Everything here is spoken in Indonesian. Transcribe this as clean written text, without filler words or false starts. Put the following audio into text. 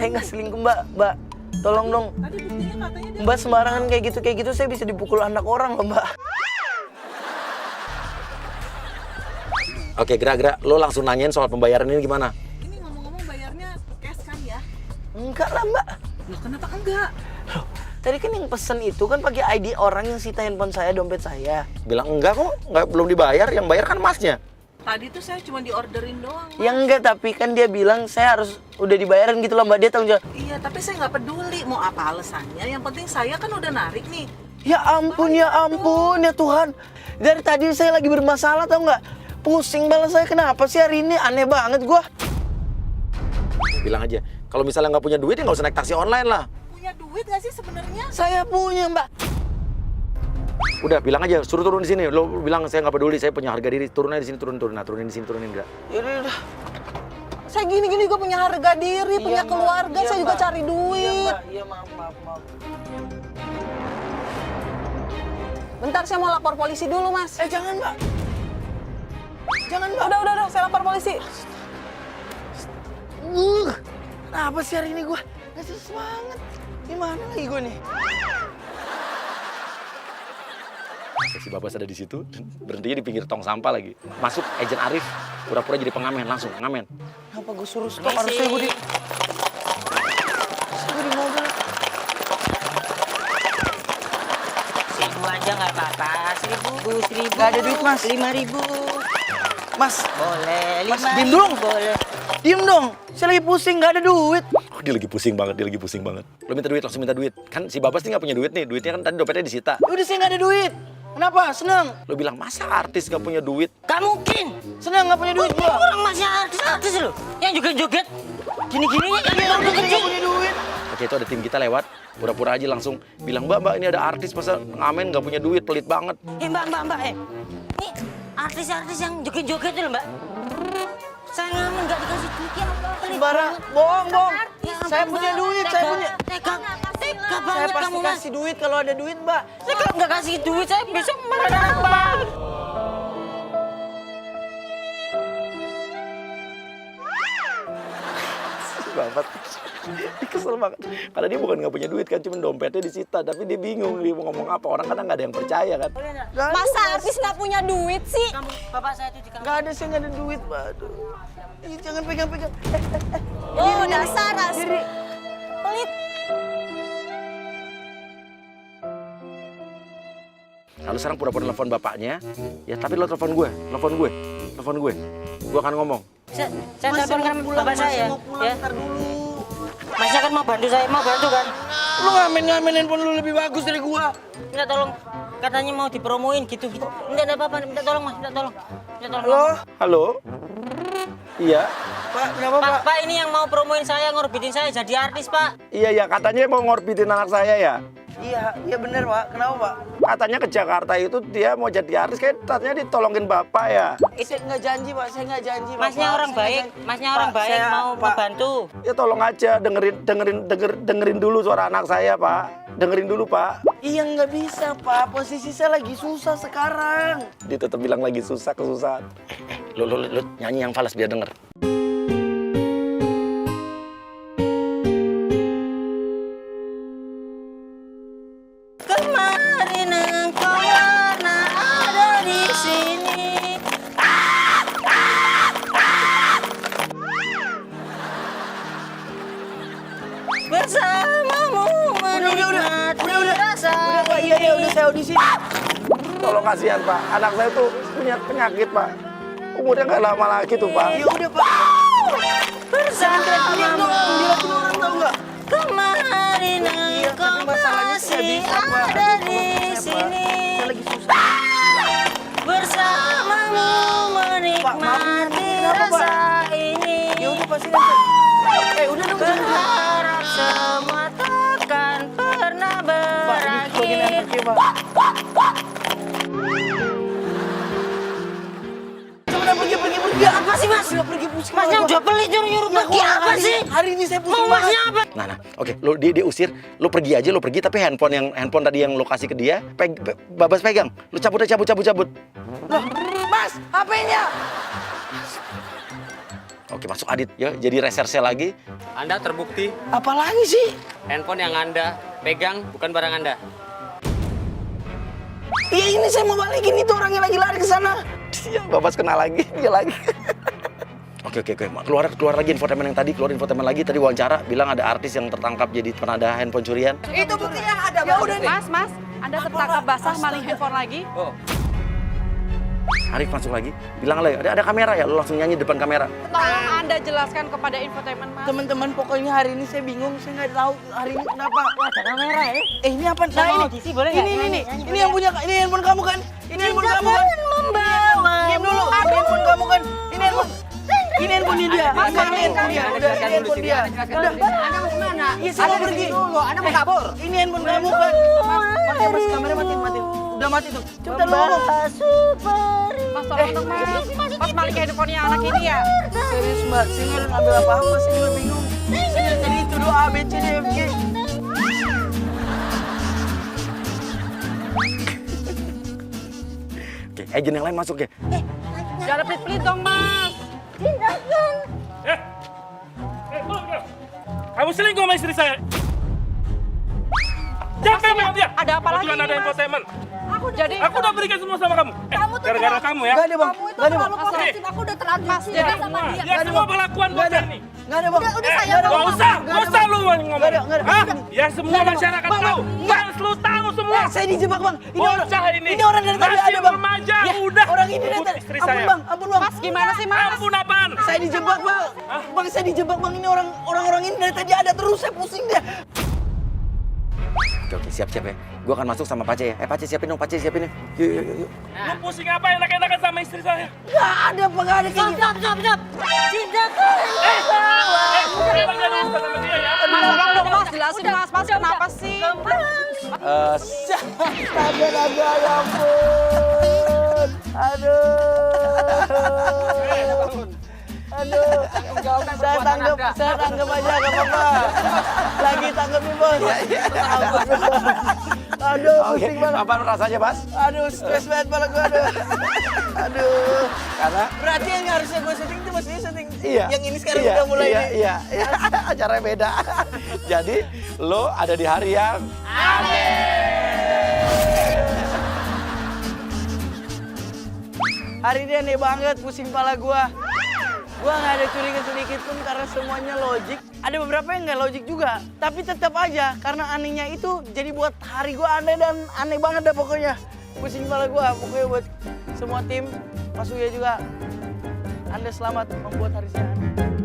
saya nggak selingkuh Mbak. Tolong dong. Tadi buktinya katanya dia Mbak sembarangan kayak gitu saya bisa dipukul anak orang loh Mbak. Oke, gerak-gerak. Lo langsung nanyain soal pembayaran ini gimana? ini ngomong-ngomong bayarnya cash kan ya? Enggak lah Mbak. Loh kenapa enggak? Loh, tadi kan yang pesen itu kan pakai ID orang yang sita handphone saya, dompet saya. Bilang enggak kok, belum dibayar. Yang bayar kan masnya. Tadi tuh saya cuma diorderin doang. Ya enggak, tapi kan dia bilang saya harus udah dibayarin gitu loh Mbak, dia tanggung jawab. Iya, tapi saya nggak peduli mau apa alasannya. Yang penting saya kan udah narik nih. Ya ampun ya Tuhan. Dari tadi saya lagi bermasalah tau nggak? Pusing banget saya, kenapa sih hari ini? Aneh banget gua. Bilang aja, kalau misalnya nggak punya duit ya nggak usah naik taksi online lah. Punya duit nggak sih sebenarnya? Saya punya Mbak. Udah, bilang aja, suruh turun di sini. Lo bilang saya nggak peduli, saya punya harga diri. Turun aja di sini, turun. Nah, turunin di sini, turunin enggak. Yaudah. Saya gini-gini juga punya harga diri, punya Mbak. keluarga, Iya, saya juga Mbak. cari duit. Iya maaf. Bentar, saya mau lapor polisi dulu, Mas. Jangan Mbak. Jangan Mbak. Udah, saya lapor polisi. Kenapa sih hari ini gua nggak semangat? Gimana lagi gua nih? Si Babas ada di situ, berhentinya di pinggir tong sampah lagi. Masuk agent Arif, pura-pura jadi pengamen, langsung ngamen. Kenapa gua suruh stop? Harusnya gua di mobil. Seribu aja nggak apa-apa, 1.000. Nggak ada duit, Mas. 5.000. Mas, Boleh, Mas, 5.000. diem dong. Boleh. diem dong. Saya lagi pusing, nggak ada duit. Oh, dia lagi pusing banget. Lo minta duit, langsung minta duit. Kan si Babas nih nggak punya duit nih. Duitnya kan tadi dompetnya disita. Udah saya nggak ada duit. Kenapa? Seneng. Lo bilang, masa artis nggak punya duit? Gak mungkin. Seneng nggak punya duit gua. Orang masih artis loh. Yang joget-joget. Gini-gininya yang Udah udah saya kecil. nggak punya duit. Oke, itu ada tim kita lewat. Pura-pura aja langsung bilang, Mbak, ini ada artis masa ngamen nggak punya duit, pelit banget. Mbak. Ini artis-artis yang joget-joget itu loh, Mbak. Saya ngamen nggak dikasih duit ya apa? Pelit Sembarang. banget. Bohong. Ya ampun, Saya punya Mbak. duit, saya punya. Tega Saya banget pasti kamu, Mas. kasih duit kalau ada duit, Mbak. Saya kalau nggak kasih duit, saya besok marah, Mbak. Babat. Dia kesel banget. Karena dia bukan nggak punya duit kan, cuma dompetnya disita. Tapi dia bingung, dia mau ngomong apa. Orang kadang nggak ada yang percaya kan. Masa artis nggak punya duit sih? Kamu, bapak saya itu di kamar. Nggak ada, saya nggak ada duit, Mbak. Aduh. Ih, jangan pegang-pegang. Oh, dasar asli. Pelit. Lalu sekarang pura-pura telepon bapaknya. Ya, tapi lo telepon gue. Gue akan ngomong. Saya Mas, telepon kan mau pulang, bapak Mas, saya. mau pulang, Ya. ntar dulu. Masnya kan mau bantu saya, mau bantu kan? Lu ngamen handphone lu lebih bagus dari gua. Minta tolong, katanya mau dipromoin gitu. Minta apa-apa, minta tolong mas, minta tolong. Halo? Iya? Pak, kenapa, Pak? Pak, ini yang mau promoin saya, ngorbitin saya jadi artis, Pak. Iya, katanya mau ngorbitin anak saya ya. Iya bener, Pak. Kenapa, Pak? Katanya ke Jakarta itu dia mau jadi artis, kayak katanya ditolongin bapak ya. Saya nggak janji, Pak. Saya nggak janji, Pak. Masnya orang baik, masnya orang Pak, baik saya- mau Pak. membantu. Ya tolong aja dengerin dulu suara anak saya, Pak. Dengerin dulu, Pak. Iya nggak bisa, Pak. Posisi saya lagi susah sekarang. Dia tetap bilang lagi susah, kesusahan. Lo nyanyi yang falas biar denger. Kemarin engkau pernah ada di sini. Bersamamu menikmati rasa Udah, Pak. Iya, udah saya audisi. Tolong kasihan, Pak. Anak saya tuh punya penyakit, Pak. Umurnya nggak lama lagi tuh, Pak. Ya udah, Pak. bersamamu. Dilihatin orang tahu nggak? Kemarin Iya, engkau tapi masalahnya saya masih bisa, Pak. ada Aduh, di tolong saya, Pak. sini. Saya lagi susah. Bersamamu menikmati kenapa, Pak? rasa ini. Ya udah, pasti nanti. Udah dong, jangan. Berharap semua takkan pernah Pak, ini bagian berakhir. anaknya, Pak. Coba pergi. Apa sih mas? Udah pergi pusing. Masnya Pak. udah pelit nyuruh-nyuruh Ya, pergi Pak, apa sih? Hari ini saya pusing Mau masnya apa? Nah, oke, dia usir, lo pergi aja, tapi handphone tadi yang lo kasih ke dia, Babas pegang, lo cabut. Loh, Mas, HP-nya. Oke, masuk Adit ya. Jadi reserse lagi. Anda terbukti Apalagi sih? handphone yang Anda pegang bukan barang Anda. Iya ini saya mau balikin itu orang yang lagi lari ke sana. Iya, Babas kena lagi, dia lagi. Oke. Keluar lagi infotainment yang tadi, keluar infotainment lagi. Tadi wawancara bilang ada artis yang tertangkap jadi penada handphone curian. Itu buktinya ada. Ya udah nih. Mas, Anda tertangkap basah maling handphone lagi. Arif masuk lagi, bilang lagi, ada kamera ya, lu langsung nyanyi depan kamera. Tolong Anda jelaskan kepada infotainment, Mas. Teman-teman pokoknya hari ini saya bingung, saya nggak tahu hari ini kenapa. Ada kamera ya. Ini apa? Nah ini, audisi boleh nggak? ini yang punya, ini handphone kamu kan? Ini handphone kamu kan? Diam dulu, ini handphone kamu kan? Ini handphone dia. Mas, ini handphone dia. Udah, ini handphone dia. Udah. Anda mau kemana? Iya, saya mau pergi. Anda mau kabur. Ini handphone kamu kan? Mas, kamera matiin. Udah mati tuh. Cepetan lu ngomong. Mas, tolong dong, Mas. Mas maling handphonenya anak ini ya? Serius mbak, saya nggak ngambil apa-apa, saya juga bingung. Saya dari tadi tuduh A, B, C, D, F, G. Oke, agent yang lain masuk ya. Jangan pelit-pelit dong, Mas. Kamu selingkuh sama istri saya. Siapa yang megang dia? Ada apa lagi Kebetulan nih, ada Mas? infotainment. Jadi, Aku udah berikan semua sama kamu. Gara-gara kamu ya. Nggak ada bang, nggak ada bang. Aku udah terlanjur Mas, cinta jadi sama dia. Ya semua perlakuan Nggak ada, bocah ini. nggak ada bang. Udah saya Gak usah lu ngomong. Nggak ada. Hah? Ya semua masyarakat tahu. Fans lu tahu semua. Saya dijebak bang. Bocah ini. Ini orang dari tadi Masih ada bang. remaja, Ya, udah. Orang ini dari Rebut tadi. istri Ampun saya. bang, ampun bang. Mas gimana sih, Mas? Ampun apaan? Saya dijebak bang. Bang saya dijebak bang. Ini orang-orang ini dari tadi ada terus. Saya pusing dia. Oke, siap ya. Gua akan masuk sama Pace ya. Pace siapin dong, Pace siapin ya. Yuk. Lu pusing apa enak-enakan sama istri saya? Nggak ada apa nggak ada kayak gitu. Stop. Cintaku. Emang gak ada urusan sama dia ya? Mas, tolong dong, Mas. Jelasin, Mas. Mas, kenapa sih? Astaga, ya ampun. Aduh, saya tanggap aja, gak apa-apa. Lagi tanggap nih bos. Aduh, pusing banget. Apa rasanya, Bas? Aduh, stres banget kepala gue, aduh. Karena Berarti yang harusnya gue syuting itu mestinya syuting yang ini sekarang iya, udah mulai nih. Iya. Acaranya beda. Jadi, lo ada di hari yang Hari ini aneh banget, pusing kepala gue. Gue nggak ada curiga sedikit pun karena semuanya logik. Ada beberapa yang nggak logik juga. Tapi tetap aja, karena anehnya itu jadi buat hari gue aneh dan aneh banget dah pokoknya. Pusing kepala gue, pokoknya buat semua tim, Mas Uya juga. Anda selamat membuat hari saya aneh.